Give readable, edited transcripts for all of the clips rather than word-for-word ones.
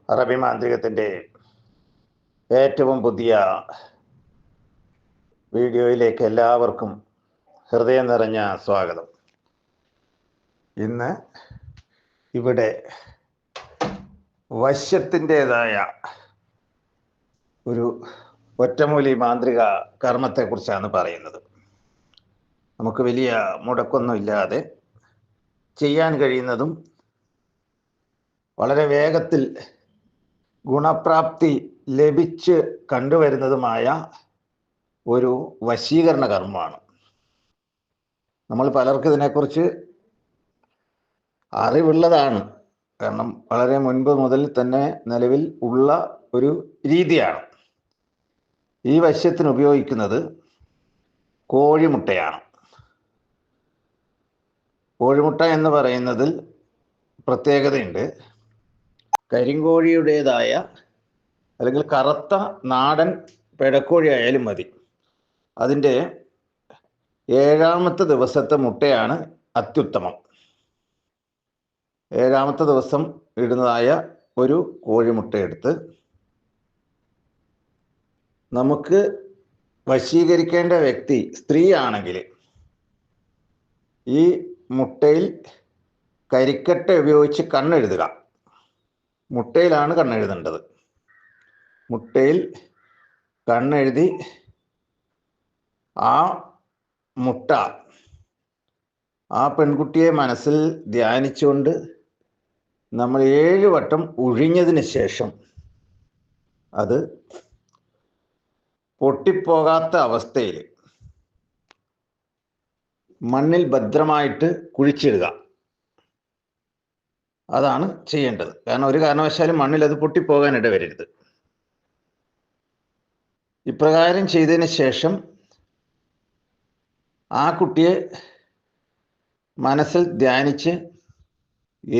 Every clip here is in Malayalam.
അറബി മാന്ത്രികത്തിൻ്റെ ഏറ്റവും പുതിയ വീഡിയോയിലേക്ക് എല്ലാവർക്കും ഹൃദയം നിറഞ്ഞ സ്വാഗതം. ഇന്ന് ഇവിടെ വശ്യത്തിൻ്റെതായ ഒരു ഒറ്റമൂലി മാന്ത്രിക കർമ്മത്തെക്കുറിച്ചാണ് പറയുന്നത്. നമുക്ക് വലിയ മുടക്കൊന്നുമില്ലാതെ ചെയ്യാൻ കഴിയുന്നതും വളരെ വേഗത്തിൽ ഗുണപ്രാപ്തി ലഭിച്ച് കണ്ടുവരുന്നതുമായ ഒരു വശീകരണ കർമ്മമാണ്. നമ്മൾ പലർക്കും ഇതിനെക്കുറിച്ച് അറിവുള്ളതാണ്. കാരണം വളരെ മുൻപ് മുതൽ തന്നെ നിലവിൽ ഉള്ള ഒരു രീതിയാണ്. ഈ വശ്യത്തിന് ഉപയോഗിക്കുന്നത് കോഴിമുട്ടയാണ്. കോഴിമുട്ട എന്ന് പറയുന്നതിൽ പ്രത്യേകതയുണ്ട്. കരിങ്കോഴിയുടേതായ അല്ലെങ്കിൽ കറുത്ത നാടൻ പിടക്കോഴി ആയാലും മതി. അതിൻ്റെ 7ാമത്തെ ദിവസത്തെ മുട്ടയാണ് അത്യുത്തമം. 7ാമത്തെ ദിവസം ഇടുന്നതായ ഒരു കോഴിമുട്ട എടുത്ത് നമുക്ക് വശീകരിക്കേണ്ട വ്യക്തി സ്ത്രീ ആണെങ്കിൽ ഈ മുട്ടയിൽ കരിക്കട്ട ഉപയോഗിച്ച് കണ്ണെഴുതുക. മുട്ടയിലാണ് കണ്ണെഴുതേണ്ടത്. മുട്ടയിൽ കണ്ണെഴുതി ആ മുട്ട ആ പെൺകുട്ടിയെ മനസ്സിൽ ധ്യാനിച്ചുകൊണ്ട് നമ്മൾ 7 വട്ടം ഒഴിഞ്ഞതിന് ശേഷം അത് പൊട്ടിപ്പോകാത്ത അവസ്ഥയിൽ മണ്ണിൽ ഭദ്രമായിട്ട് കുഴിച്ചിടുക. അതാണ് ചെയ്യേണ്ടത്. കാരണം ഒരു കാരണവശാലും മണ്ണിൽ അത് പൊട്ടിപ്പോകാൻ ഇടവരരുത്. ഇപ്രകാരം ചെയ്തതിന് ശേഷം ആ കുട്ടിയെ മനസ്സിൽ ധ്യാനിച്ച്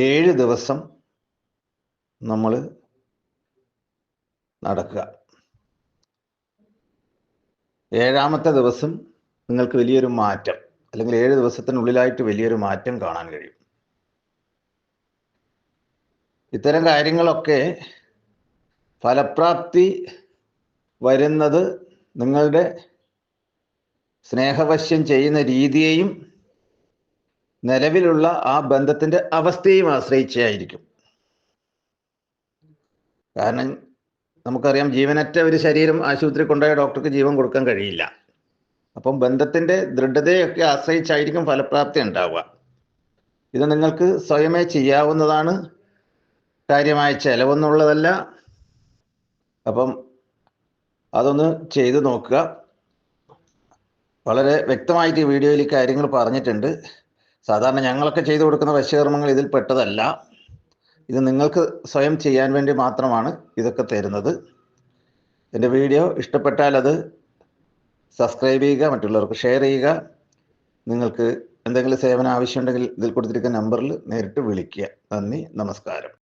7 ദിവസം നമ്മൾ നടക്കുക. 7ാമത്തെ ദിവസം നിങ്ങൾക്ക് വലിയൊരു മാറ്റം, അല്ലെങ്കിൽ 7 ദിവസത്തിനുള്ളിലായിട്ട് വലിയൊരു മാറ്റം കാണാൻ കഴിയും. ഇത്തരം കാര്യങ്ങളൊക്കെ ഫലപ്രാപ്തി വരുന്നത് നിങ്ങളുടെ സ്നേഹവശ്യം ചെയ്യുന്ന രീതിയെയും നിലവിലുള്ള ആ ബന്ധത്തിൻ്റെ അവസ്ഥയെയും ആശ്രയിച്ചായിരിക്കും. കാരണം നമുക്കറിയാം, ജീവനറ്റ ഒരു ശരീരം ആശുപത്രി കൊണ്ടുപോയ ഡോക്ടർക്ക് ജീവൻ കൊടുക്കാൻ കഴിയില്ല. അപ്പം ബന്ധത്തിൻ്റെ ദൃഢതയൊക്കെ ആശ്രയിച്ചായിരിക്കും ഫലപ്രാപ്തി ഉണ്ടാവുക. ഇത് നിങ്ങൾക്ക് സ്വയമേ ചെയ്യാവുന്നതാണ്. കാര്യമായ ചെലവൊന്നുള്ളതല്ല. അപ്പം അതൊന്ന് ചെയ്തു നോക്കുക. വളരെ വ്യക്തമായിട്ട് ഈ വീഡിയോയിൽ കാര്യങ്ങൾ പറഞ്ഞിട്ടുണ്ട്. സാധാരണ ഞങ്ങളൊക്കെ ചെയ്തു കൊടുക്കുന്ന വശ്യകർമ്മങ്ങൾ ഇതിൽ പെട്ടതല്ല. ഇത് നിങ്ങൾക്ക് സ്വയം ചെയ്യാൻ വേണ്ടി മാത്രമാണ് ഇതൊക്കെ തരുന്നത്. എൻ്റെ വീഡിയോ ഇഷ്ടപ്പെട്ടാൽ അത് സബ്സ്ക്രൈബ് ചെയ്യുക, മറ്റുള്ളവർക്ക് ഷെയർ ചെയ്യുക. നിങ്ങൾക്ക് എന്തെങ്കിലും സേവനം ആവശ്യമുണ്ടെങ്കിൽ ഇതിൽ കൊടുത്തിരിക്കുന്ന നമ്പറിൽ നേരിട്ട് വിളിക്കുക. നന്ദി, നമസ്കാരം.